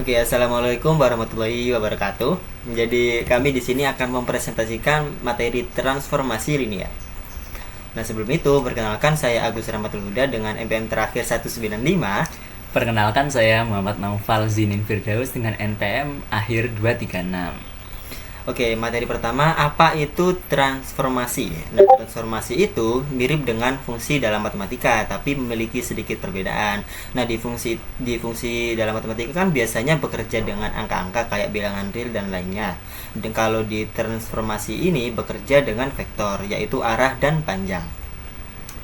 Oke, assalamualaikum warahmatullahi wabarakatuh. Jadi kami di sini akan mempresentasikan materi transformasi linear. Nah, sebelum itu perkenalkan saya Agus Rahmatul Huda dengan NPM terakhir 195. Perkenalkan saya Muhammad Naufal Zinin Firdaus dengan NPM akhir 236. Oke, materi pertama, apa itu transformasi? Nah, transformasi itu mirip dengan fungsi dalam matematika, tapi memiliki sedikit perbedaan. Nah, di fungsi dalam matematika kan biasanya bekerja dengan angka-angka kayak bilangan real dan lainnya. Dan kalau di transformasi ini bekerja dengan vektor, yaitu arah dan panjang.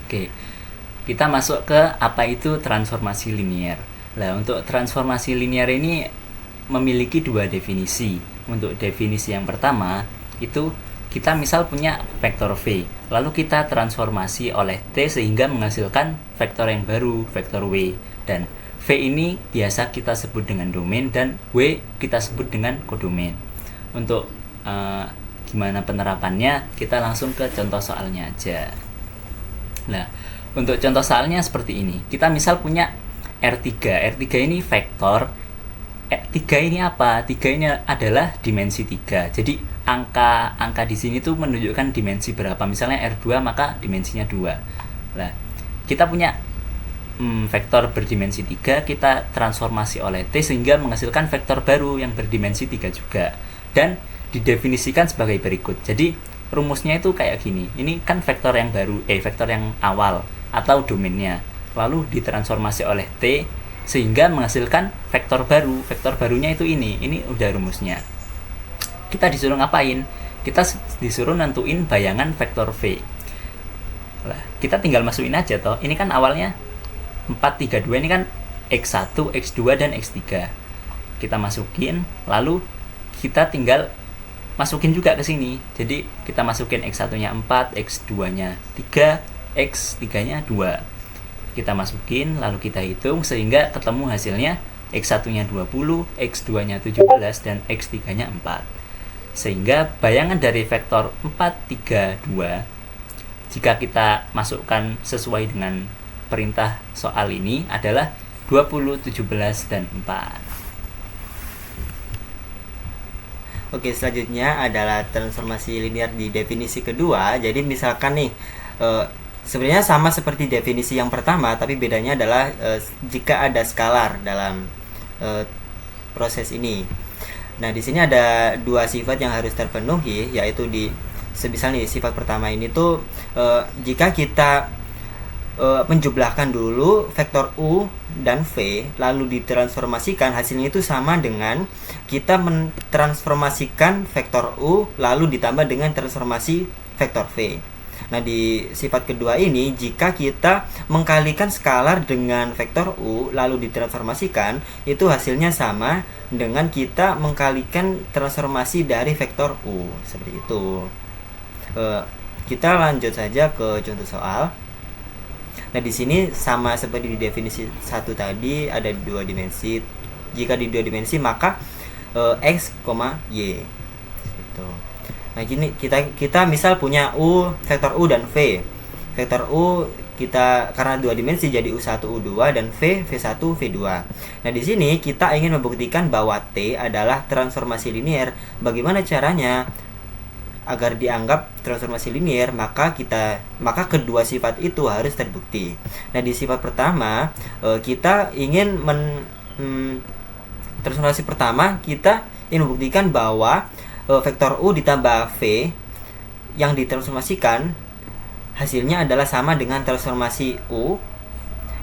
Oke, kita masuk ke apa itu transformasi linear. Nah, untuk transformasi linear ini memiliki dua definisi. Untuk definisi yang pertama, itu kita misal punya vektor V, lalu kita transformasi oleh T sehingga menghasilkan vektor yang baru, vektor W. Dan V ini biasa kita sebut dengan domain dan W kita sebut dengan kodomain. Untuk gimana penerapannya, kita langsung ke contoh soalnya aja. Nah, untuk contoh soalnya seperti ini. Kita misal punya R3. R3 ini vektor. 3 ini apa? 3 ini adalah dimensi 3. Jadi angka di sini tuh menunjukkan dimensi berapa. Misalnya R2 maka dimensinya 2. Nah, kita punya vektor berdimensi 3, kita transformasi oleh T sehingga menghasilkan vektor baru yang berdimensi 3 juga. Dan didefinisikan sebagai berikut. Jadi rumusnya itu kayak gini. Ini kan vektor yang baru, vektor yang awal atau domainnya. Lalu ditransformasi oleh T sehingga menghasilkan vektor baru. Vektor barunya itu ini udah rumusnya. Kita disuruh ngapain? Kita disuruh nentuin bayangan vektor V. Lah, kita tinggal masukin aja toh. Ini kan awalnya 4, 3, 2, ini kan X1, X2 dan X3. Kita masukin, lalu kita tinggal masukin juga ke sini. Jadi kita masukin X1-nya 4, X2-nya 3, X3-nya 2. Kita masukin, lalu kita hitung sehingga ketemu hasilnya X1-nya 20, X2-nya 17, dan X3-nya 4. Sehingga bayangan dari vektor 4, 3, 2, jika kita masukkan sesuai dengan perintah soal ini adalah 20, 17, dan 4. Oke, selanjutnya adalah transformasi linear di definisi kedua. Jadi misalkan nih, sebenarnya sama seperti definisi yang pertama, tapi bedanya adalah jika ada skalar dalam proses ini. Nah, di sini ada dua sifat yang harus terpenuhi, yaitu semisal nih sifat pertama ini tuh jika kita menjumlahkan dulu vektor U dan V lalu ditransformasikan, hasilnya itu sama dengan kita mentransformasikan vektor U lalu ditambah dengan transformasi vektor V. Nah, di sifat kedua ini jika kita mengkalikan skalar dengan vektor U lalu ditransformasikan, itu hasilnya sama dengan kita mengkalikan transformasi dari vektor U. Seperti itu. Kita lanjut saja ke contoh soal. Nah, di sini sama seperti di definisi satu tadi, ada dua dimensi. Jika di dua dimensi maka X, Y. Gitu. Nah, gini kita misal punya vektor U dan V. Vektor U kita karena dua dimensi jadi U1, U2 dan V1, V2. Nah, di sini kita ingin membuktikan bahwa T adalah transformasi linear. Bagaimana caranya? Agar dianggap transformasi linear, maka kedua sifat itu harus terbukti. Nah, di sifat pertama kita ingin transformasi pertama kita ingin membuktikan bahwa vektor U ditambah V yang ditransformasikan hasilnya adalah sama dengan transformasi U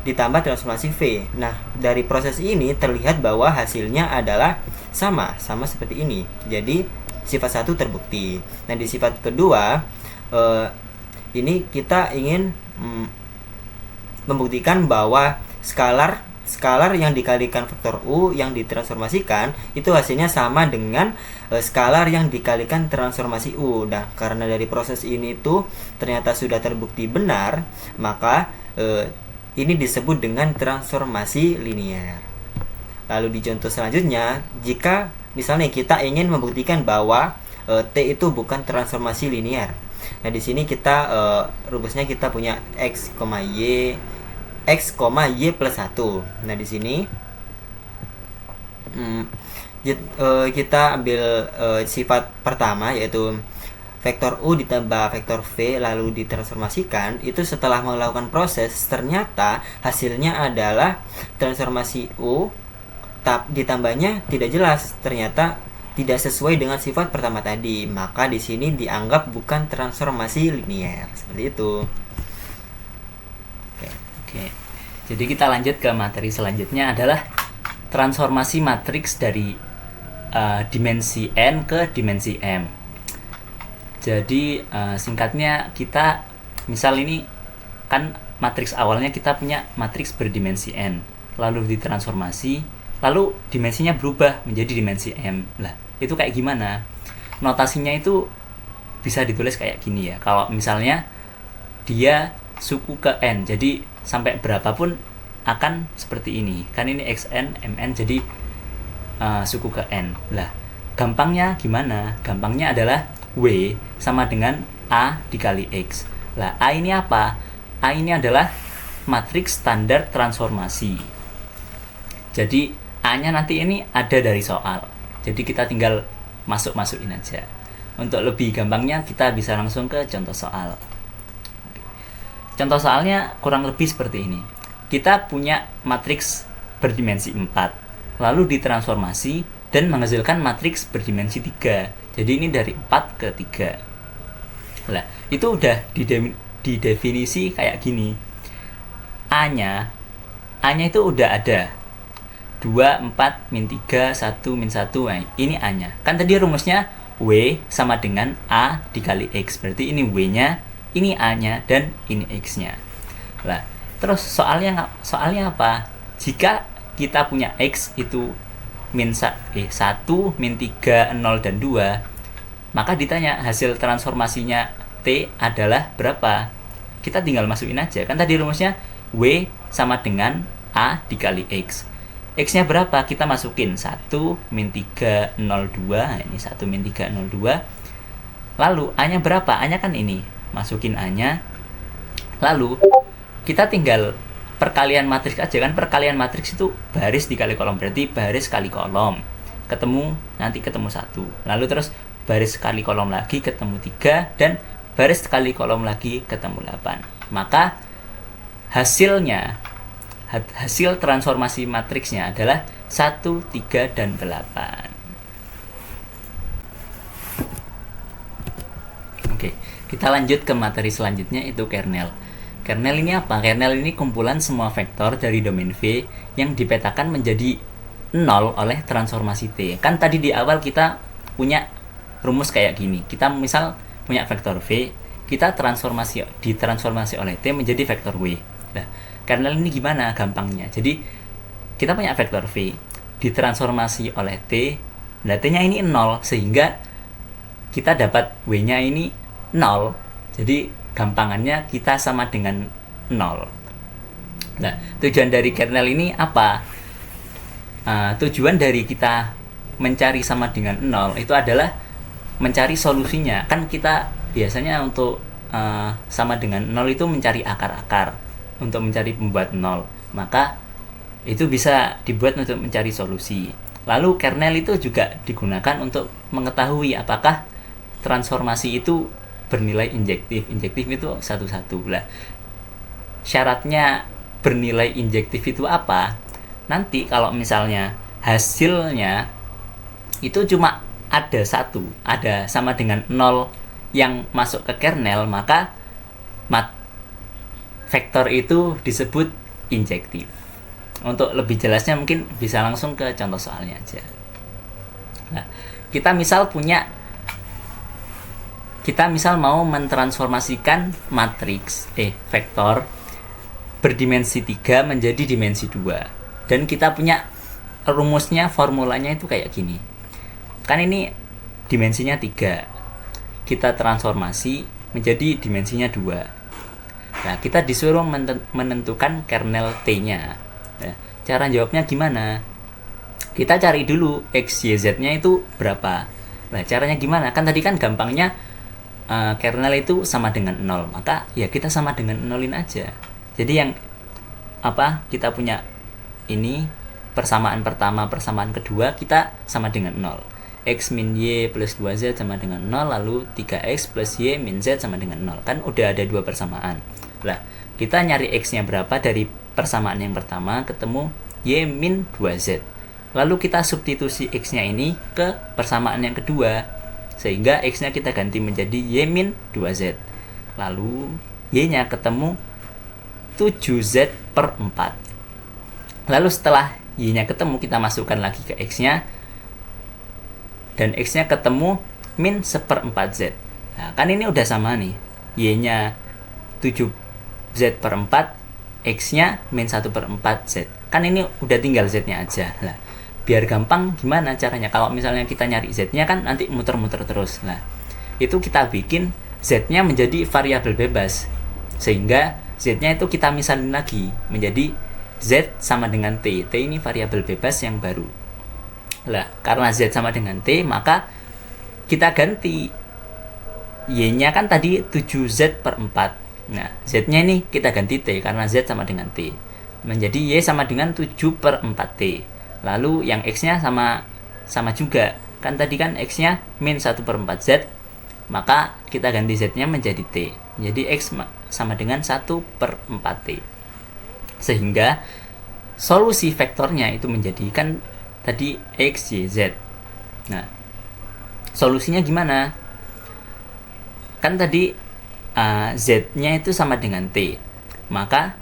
ditambah transformasi V. Nah, dari proses ini terlihat bahwa hasilnya adalah sama seperti ini. Jadi sifat satu terbukti. Nah, di sifat kedua ini kita ingin membuktikan bahwa skalar yang dikalikan vektor U yang ditransformasikan itu hasilnya sama dengan skalar yang dikalikan transformasi U. Nah, karena dari proses ini tuh ternyata sudah terbukti benar, maka ini disebut dengan transformasi linear. Lalu di contoh selanjutnya, jika misalnya kita ingin membuktikan bahwa T itu bukan transformasi linear. Nah, di sini kita rumusnya kita punya X, Y plus 1. Nah, di sini Hmm, kita ambil sifat pertama, yaitu vektor U ditambah vektor V lalu ditransformasikan. Itu setelah melakukan proses, ternyata hasilnya adalah transformasi U ditambahnya tidak jelas, ternyata tidak sesuai dengan sifat pertama tadi. Maka di sini dianggap bukan transformasi linier. Seperti itu. Oke. Jadi kita lanjut ke materi selanjutnya adalah transformasi matriks dari dimensi n ke dimensi m. Jadi singkatnya, kita misal ini kan matriks awalnya kita punya matriks berdimensi n, lalu ditransformasi, lalu dimensinya berubah menjadi dimensi m. Lah, itu kayak gimana? Notasinya itu bisa ditulis kayak gini ya. Kalau misalnya dia suku ke n, jadi sampai berapapun akan seperti ini. Kan ini xn, mn, jadi suku ke n. Lah, gampangnya gimana? Gampangnya adalah W sama dengan A dikali X. Lah, A ini apa? A ini adalah matriks standar transformasi. Jadi A-nya nanti ini ada dari soal. Jadi kita tinggal masukin aja. Untuk lebih gampangnya kita bisa langsung ke contoh soal. Contoh soalnya kurang lebih seperti ini. Kita punya matriks berdimensi 4, lalu ditransformasi dan menghasilkan matriks berdimensi 3. Jadi ini dari 4 ke 3. Lah, itu udah didefinisi kayak gini. A-nya itu udah ada 2, 4, min 3, 1, min 1. Nah, ini A-nya. Kan tadi rumusnya W sama dengan A dikali X. Berarti ini W-nya, ini A-nya, dan ini X-nya. Lah, terus soalnya apa? Jika kita punya X itu min 1, min 3, 0, dan 2, maka ditanya hasil transformasinya T adalah berapa? Kita tinggal masukin aja. Kan tadi rumusnya W sama dengan A dikali X. X-nya berapa? Kita masukin 1, min 3, 0, 2. Ini 1, min 3, 0, 2. Lalu A-nya berapa? A-nya kan ini. Masukin A-nya. Lalu kita tinggal perkalian matriks aja, kan perkalian matriks itu baris dikali kolom, berarti baris kali kolom nanti ketemu 1, lalu terus baris kali kolom lagi ketemu 3, dan baris kali kolom lagi ketemu 8. Maka hasil transformasi matriksnya adalah 1, 3, dan 8. Oke, kita lanjut ke materi selanjutnya, itu kernel. Kernel ini apa? Kernel ini kumpulan semua vektor dari domain V yang dipetakan menjadi 0 oleh transformasi T. Kan tadi di awal kita punya rumus kayak gini. Kita misal punya vektor V, kita ditransformasi oleh T menjadi vektor W. Nah, kernel ini gimana gampangnya? Jadi kita punya vektor V ditransformasi oleh T, nah T-nya ini 0, sehingga kita dapat W-nya ini 0. Jadi gampangannya kita sama dengan 0. Nah, tujuan dari kernel ini apa? Tujuan dari kita mencari sama dengan 0 itu adalah mencari solusinya. Kan kita biasanya untuk sama dengan 0 itu mencari akar-akar, untuk mencari pembuat 0. Maka itu bisa dibuat untuk mencari solusi. Lalu kernel itu juga digunakan untuk mengetahui apakah transformasi itu bernilai injektif. Injektif itu satu-satu. Lah, syaratnya bernilai injektif itu apa? Nanti kalau misalnya hasilnya itu cuma ada 1, ada sama dengan 0 yang masuk ke kernel, maka vektor itu disebut injektif. Untuk lebih jelasnya mungkin bisa langsung ke contoh soalnya aja. Nah, kita misal mau mentransformasikan matriks vektor berdimensi 3 menjadi dimensi 2. Dan kita punya rumusnya, formulanya itu kayak gini. Kan ini dimensinya 3. Kita transformasi menjadi dimensinya 2. Nah, kita disuruh menentukan kernel T-nya. Nah, cara jawabnya gimana? Kita cari dulu X, Y, Z-nya itu berapa. Nah, caranya gimana? Kan tadi kan gampangnya kernel itu sama dengan 0, maka ya kita sama dengan nolin aja. Jadi yang kita punya ini persamaan pertama, persamaan kedua kita sama dengan 0. X min Y plus 2Z sama dengan 0, lalu 3X plus Y min Z sama dengan 0. Kan udah ada dua persamaan. Lah, kita nyari X-nya berapa dari persamaan yang pertama, ketemu Y min 2Z. Lalu kita substitusi X-nya ini ke persamaan yang kedua, sehingga X-nya kita ganti menjadi Y min 2Z. Lalu Y-nya ketemu 7Z per 4. Lalu setelah Y-nya ketemu, kita masukkan lagi ke X-nya, dan X-nya ketemu min 1/4Z. Nah, kan ini udah sama nih. Y-nya 7Z per 4, X-nya min 1/4Z. Kan ini udah tinggal Z-nya aja. Nah, biar gampang gimana caranya? Kalau misalnya kita nyari Z-nya kan nanti muter-muter terus. Nah, itu kita bikin Z-nya menjadi variabel bebas. Sehingga Z-nya itu kita misalin lagi menjadi Z sama dengan T. T ini variabel bebas yang baru. Lah, karena Z sama dengan T, maka kita ganti Y-nya kan tadi 7Z per 4. Nah, Z-nya ini kita ganti T karena Z sama dengan T. Menjadi Y sama dengan 7 per 4T. Lalu yang X-nya sama juga. Kan tadi kan X-nya min 1/4Z. Maka kita ganti Z-nya menjadi T. Jadi X sama dengan 1/4T. Sehingga solusi vektornya itu menjadikan tadi X, Y, Z. Nah, solusinya gimana? Kan tadi Z-nya itu sama dengan T. Maka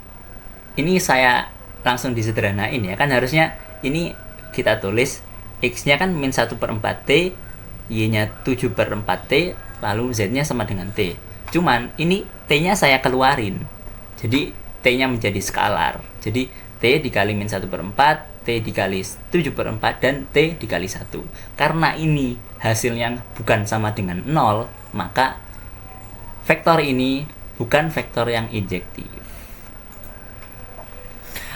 ini saya langsung disederhanain ya. Kan harusnya ini kita tulis X-nya kan min 1/4T, Y-nya 7/4T, lalu Z-nya sama dengan T. Cuman ini T-nya saya keluarin. Jadi T-nya menjadi skalar. Jadi T dikali min 1/4, T dikali 7/4, dan T dikali 1. Karena ini hasilnya bukan sama dengan 0, maka vektor ini bukan vektor yang injektif.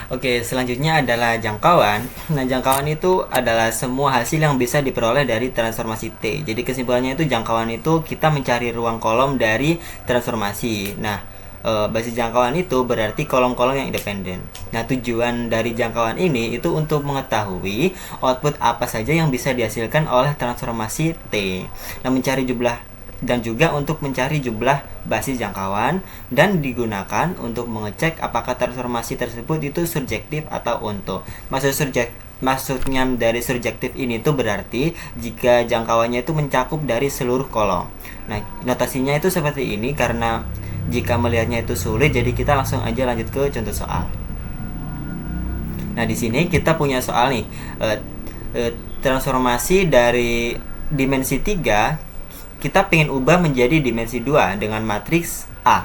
Oke, selanjutnya adalah jangkauan. Nah, jangkauan itu adalah semua hasil yang bisa diperoleh dari transformasi T. Jadi kesimpulannya itu jangkauan itu kita mencari ruang kolom dari transformasi. Nah, basis jangkauan itu berarti kolom-kolom yang independen. Nah, tujuan dari jangkauan ini itu untuk mengetahui output apa saja yang bisa dihasilkan oleh transformasi T. Nah, mencari jumlah dan juga untuk mencari jumlah basis jangkauan, dan digunakan untuk mengecek apakah transformasi tersebut itu surjektif atau onto. Maksudnya dari surjektif ini tuh berarti jika jangkauannya itu mencakup dari seluruh kolom. Nah, notasinya itu seperti ini karena jika melihatnya itu sulit, jadi kita langsung aja lanjut ke contoh soal. Nah, di sini kita punya soal nih, transformasi dari dimensi 3 kita pengen ubah menjadi dimensi 2 dengan matriks A.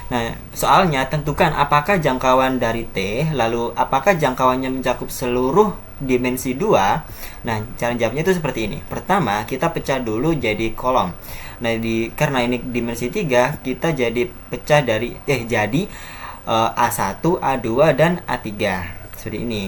Nah, soalnya tentukan apakah jangkauan dari T, lalu apakah jangkauannya mencakup seluruh dimensi 2. Nah, cara jawabnya itu seperti ini. Pertama, kita pecah dulu jadi kolom. Nah, karena ini dimensi 3, kita jadi pecah dari jadi A1, A2, dan A3. Seperti ini.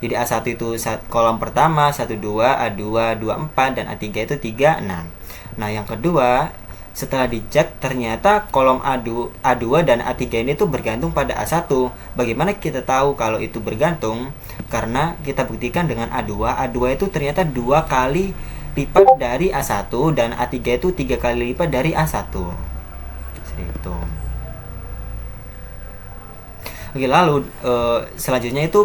Jadi A1 itu kolom pertama, 1, 2, A2, 2, 4, dan A3 itu 3, 6. Nah, yang kedua, setelah dicek ternyata kolom A2 dan A3 ini tuh bergantung pada A1. Bagaimana kita tahu kalau itu bergantung? Karena kita buktikan dengan A2. A2 itu ternyata 2 kali lipat dari A1, dan A3 itu 3 kali lipat dari A1. Seperti itu. Oke, lalu selanjutnya itu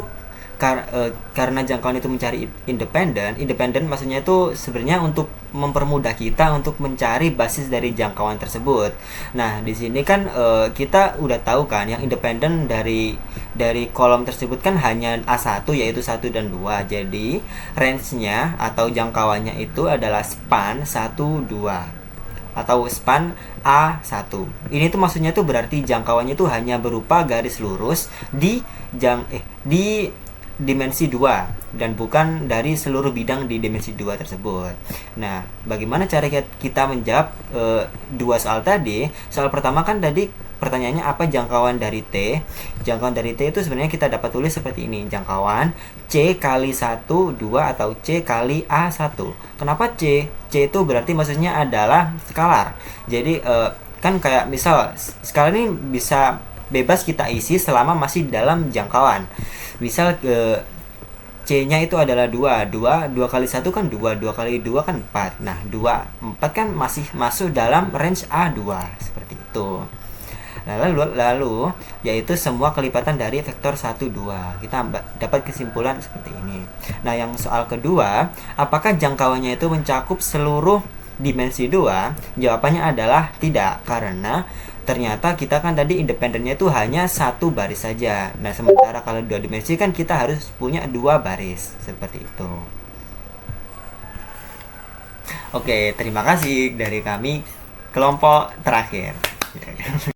karena jangkauan itu mencari independen maksudnya itu sebenarnya untuk mempermudah kita untuk mencari basis dari jangkauan tersebut. Nah, di sini kan kita udah tahu kan yang independen dari kolom tersebut kan hanya A1, yaitu 1 dan 2. Jadi range-nya atau jangkauannya itu adalah span 1, 2 atau span A1. Ini tuh maksudnya tuh berarti jangkauannya itu hanya berupa garis lurus di dimensi 2 dan bukan dari seluruh bidang di dimensi 2 tersebut. Nah, bagaimana cara kita menjawab dua soal tadi? Soal pertama kan tadi pertanyaannya apa jangkauan dari T? Jangkauan dari T itu sebenarnya kita dapat tulis seperti ini. Jangkauan C kali 1, 2 atau C kali A1. Kenapa C? C itu berarti maksudnya adalah skalar. Jadi kan kayak misal skalar ini bisa bebas kita isi selama masih dalam jangkauan. Misal C-nya itu adalah 2 kali 1 kan 2 kali 2 kan 4. Nah 4 kan masih masuk dalam range A2 seperti itu. Lalu yaitu semua kelipatan dari vektor 1, 2. Kita dapat kesimpulan seperti ini. Nah yang soal kedua, apakah jangkauannya itu mencakup seluruh dimensi 2? Jawabannya adalah tidak, karena ternyata kita kan tadi independennya itu hanya satu baris saja. Nah sementara kalau 2 dimensi kan kita harus punya 2 baris seperti itu. Oke, terima kasih dari kami kelompok terakhir.